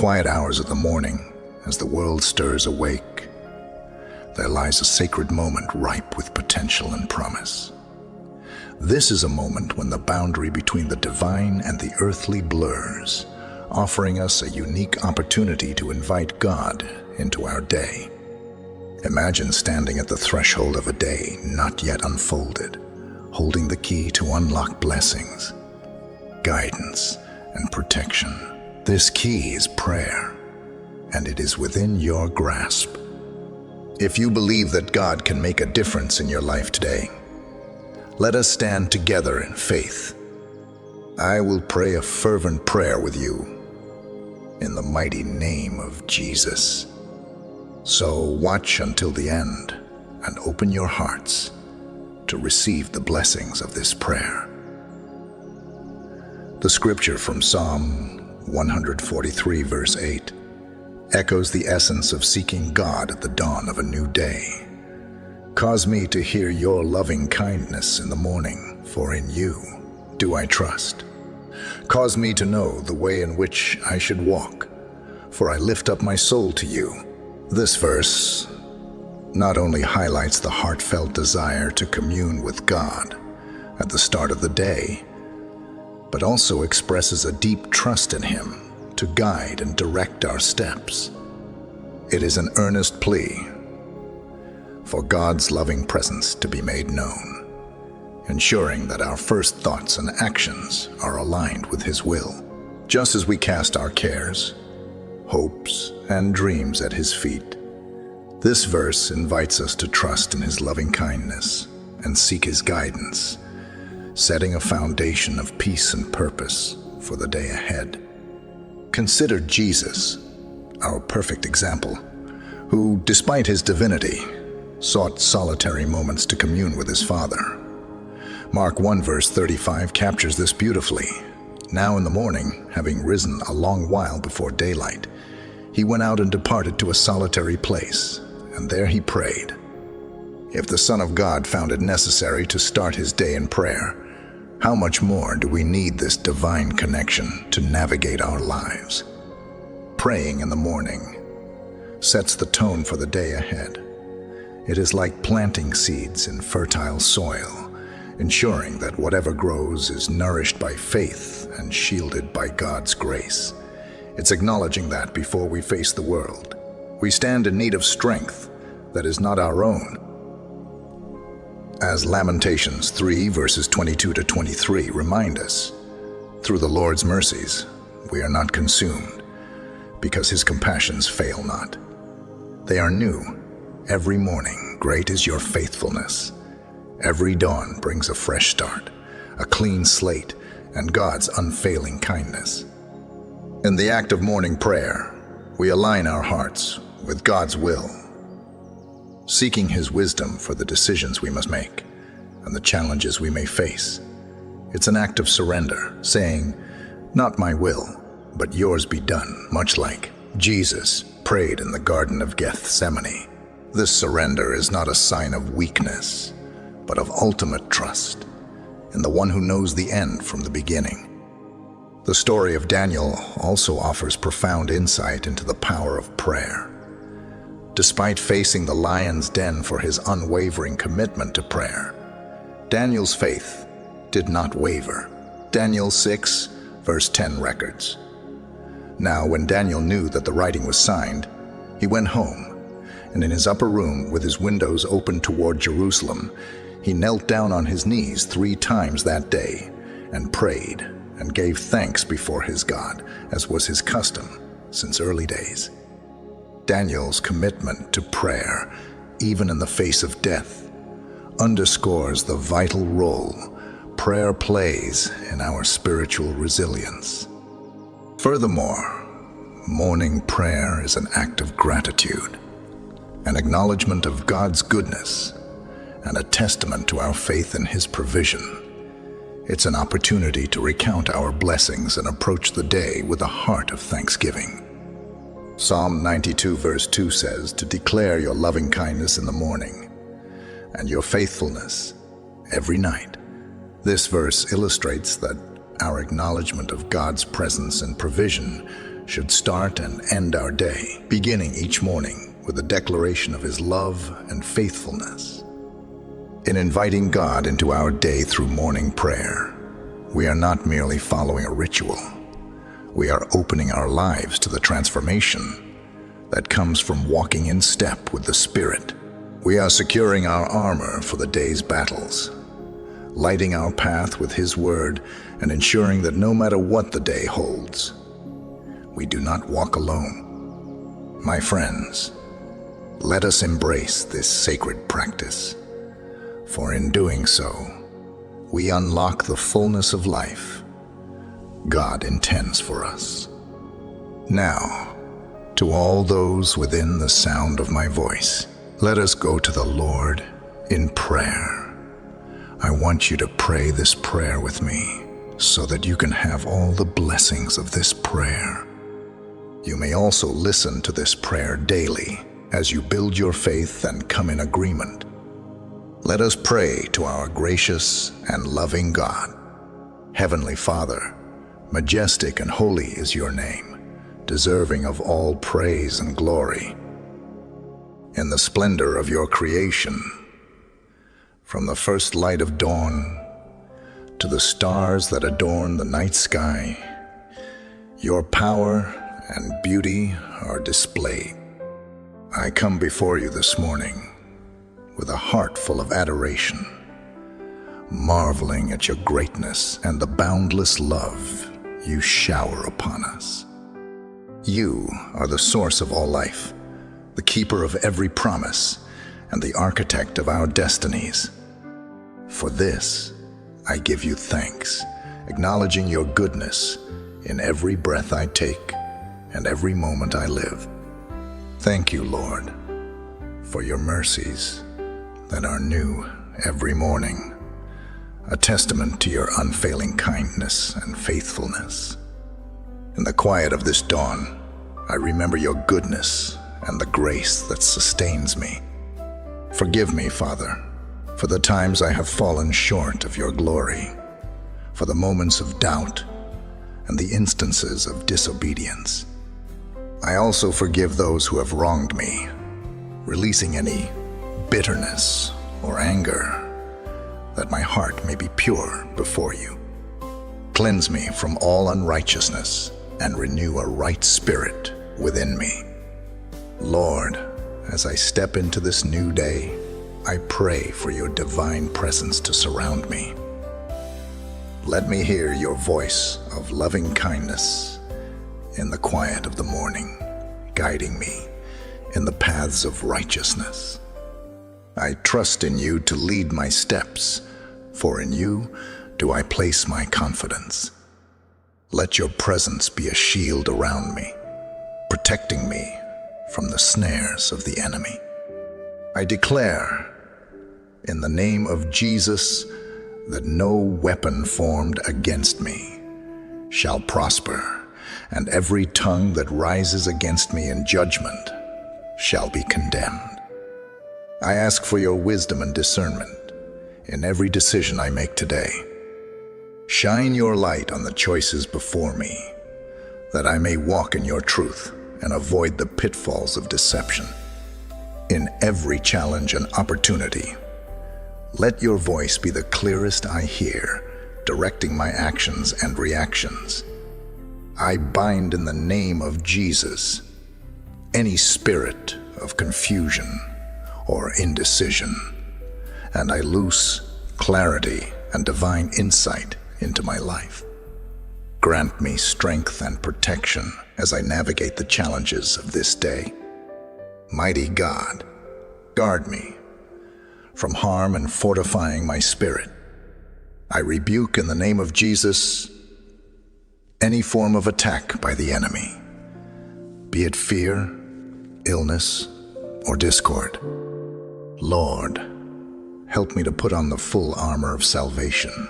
quiet hours of the morning, as the world stirs awake, there lies a sacred moment ripe with potential and promise. This is a moment when the boundary between the divine and the earthly blurs, offering us a unique opportunity to invite God into our day. Imagine standing at the threshold of a day not yet unfolded, holding the key to unlock blessings, guidance, and protection. This key is prayer, and it is within your grasp. If you believe that God can make a difference in your life today, let us stand together in faith. I will pray a fervent prayer with you in the mighty name of Jesus. So watch until the end and open your hearts to receive the blessings of this prayer. The scripture from Psalm 143 verse 8 echoes the essence of seeking God at the dawn of a new day. Cause me to hear your loving kindness in the morning, for in you do I trust. Cause me to know the way in which I should walk, for I lift up my soul to you. This verse not only highlights the heartfelt desire to commune with God at the start of the day, but also expresses a deep trust in Him to guide and direct our steps. It is an earnest plea for God's loving presence to be made known, ensuring that our first thoughts and actions are aligned with His will. Just as we cast our cares, hopes, and dreams at His feet, this verse invites us to trust in His loving kindness and seek His guidance, setting a foundation of peace and purpose for the day ahead. Consider Jesus, our perfect example, who, despite His divinity, sought solitary moments to commune with His Father. Mark 1 verse 35 captures this beautifully. Now in the morning, having risen a long while before daylight, He went out and departed to a solitary place, and there He prayed. If the Son of God found it necessary to start His day in prayer, how much more do we need this divine connection to navigate our lives? Praying in the morning sets the tone for the day ahead. It is like planting seeds in fertile soil, ensuring that whatever grows is nourished by faith and shielded by God's grace. It's acknowledging that before we face the world, we stand in need of strength that is not our own. As Lamentations 3 verses 22 to 23 remind us, through the Lord's mercies we are not consumed, because His compassions fail not. They are new every morning. Great is your faithfulness. Every dawn brings a fresh start, a clean slate, and God's unfailing kindness. In the act of morning prayer, we align our hearts with God's will, seeking His wisdom for the decisions we must make and the challenges we may face. It's an act of surrender, saying, "Not my will, but yours be done," much like Jesus prayed in the Garden of Gethsemane. This surrender is not a sign of weakness, but of ultimate trust in the one who knows the end from the beginning. The story of Daniel also offers profound insight into the power of prayer. Despite facing the lion's den for his unwavering commitment to prayer, Daniel's faith did not waver. Daniel 6, verse 10 records. Now, when Daniel knew that the writing was signed, he went home, and in his upper room, with his windows open toward Jerusalem, he knelt down on his knees 3 times that day and prayed and gave thanks before his God, as was his custom since early days. Daniel's commitment to prayer, even in the face of death, underscores the vital role prayer plays in our spiritual resilience. Furthermore, morning prayer is an act of gratitude, an acknowledgement of God's goodness, and a testament to our faith in His provision. It's an opportunity to recount our blessings and approach the day with a heart of thanksgiving. Psalm 92 verse 2 says to declare your loving kindness in the morning and your faithfulness every night. This verse illustrates that our acknowledgement of God's presence and provision should start and end our day, beginning each morning with a declaration of His love and faithfulness. In inviting God into our day through morning prayer, we are not merely following a ritual. We are opening our lives to the transformation that comes from walking in step with the Spirit. We are securing our armor for the day's battles, lighting our path with His Word, and ensuring that no matter what the day holds, we do not walk alone. My friends, let us embrace this sacred practice, for in doing so, we unlock the fullness of life God intends for us. Now, to all those within the sound of my voice, let us go to the Lord in prayer. I want you to pray this prayer with me so that you can have all the blessings of this prayer. You may also listen to this prayer daily as you build your faith and come in agreement. Let us pray to our gracious and loving God. Heavenly Father, majestic and holy is your name, deserving of all praise and glory. In the splendor of your creation, from the first light of dawn to the stars that adorn the night sky, your power and beauty are displayed. I come before you this morning with a heart full of adoration, marveling at your greatness and the boundless love you shower upon us. You are the source of all life, the keeper of every promise, and the architect of our destinies. For this, I give you thanks, acknowledging your goodness in every breath I take and every moment I live. Thank you, Lord, for your mercies that are new every morning, a testament to your unfailing kindness and faithfulness. In the quiet of this dawn, I remember your goodness and the grace that sustains me. Forgive me, Father, for the times I have fallen short of your glory, for the moments of doubt and the instances of disobedience. I also forgive those who have wronged me, releasing any bitterness or anger, that my heart may be pure before you. Cleanse me from all unrighteousness and renew a right spirit within me. Lord, as I step into this new day, I pray for your divine presence to surround me. Let me hear your voice of loving kindness in the quiet of the morning, guiding me in the paths of righteousness. I trust in you to lead my steps, for in you do I place my confidence. Let your presence be a shield around me, protecting me from the snares of the enemy. I declare, in the name of Jesus, that no weapon formed against me shall prosper, and every tongue that rises against me in judgment shall be condemned. I ask for your wisdom and discernment in every decision I make today. Shine your light on the choices before me, that I may walk in your truth and avoid the pitfalls of deception. In every challenge and opportunity, let your voice be the clearest I hear, directing my actions and reactions. I bind in the name of Jesus any spirit of confusion or indecision, and I loose clarity and divine insight into my life. Grant me strength and protection as I navigate the challenges of this day. Mighty God, guard me from harm and fortifying my spirit. I rebuke in the name of Jesus any form of attack by the enemy, be it fear, illness, or discord. Lord, help me to put on the full armor of salvation.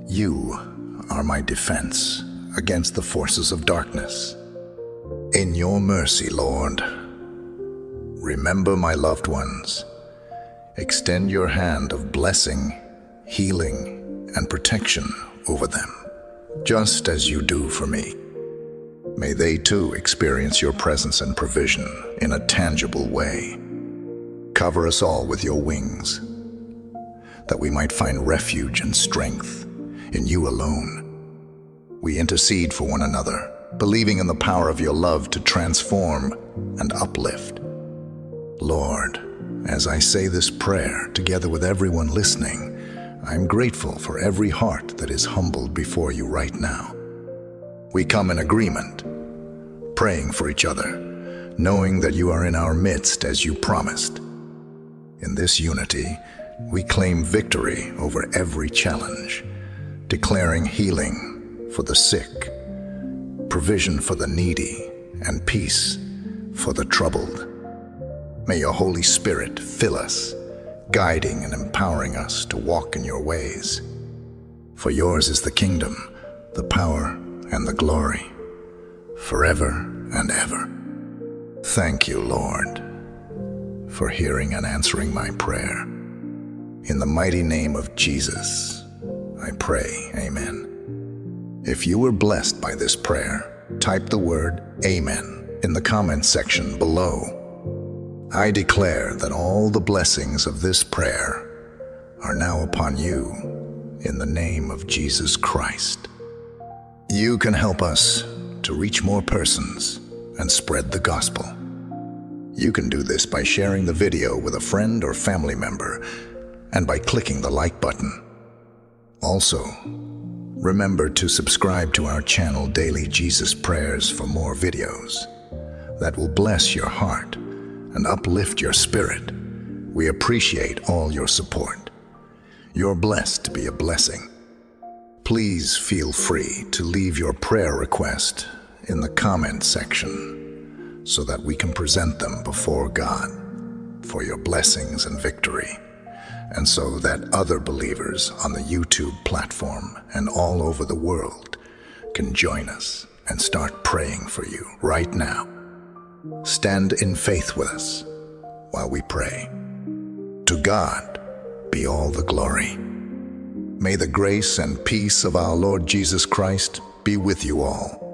You are my defense against the forces of darkness. In your mercy, Lord, remember my loved ones. Extend your hand of blessing, healing, and protection over them, just as you do for me. May they too experience your presence and provision in a tangible way. Cover us all with your wings, that we might find refuge and strength in you alone. We intercede for one another, believing in the power of your love to transform and uplift. Lord, as I say this prayer together with everyone listening, I'm grateful for every heart that is humbled before you right now. We come in agreement, praying for each other, knowing that you are in our midst as you promised. In this unity, we claim victory over every challenge, declaring healing for the sick, provision for the needy, and peace for the troubled. May your Holy Spirit fill us, guiding and empowering us to walk in your ways. For yours is the kingdom, the power, and the glory, forever and ever. Thank you, Lord, for hearing and answering my prayer. In the mighty name of Jesus, I pray, amen. If you were blessed by this prayer, type the word amen in the comments section below. I declare that all the blessings of this prayer are now upon you in the name of Jesus Christ. You can help us to reach more persons and spread the gospel. You can do this by sharing the video with a friend or family member and by clicking the like button. Also, remember to subscribe to our channel Daily Jesus Prayers for more videos that will bless your heart and uplift your spirit. We appreciate all your support. You're blessed to be a blessing. Please feel free to leave your prayer request in the comment section so that we can present them before God for your blessings and victory, and so that other believers on the YouTube platform and all over the world can join us and start praying for you right now. Stand in faith with us while we pray. To God be all the glory. May the grace and peace of our Lord Jesus Christ be with you all.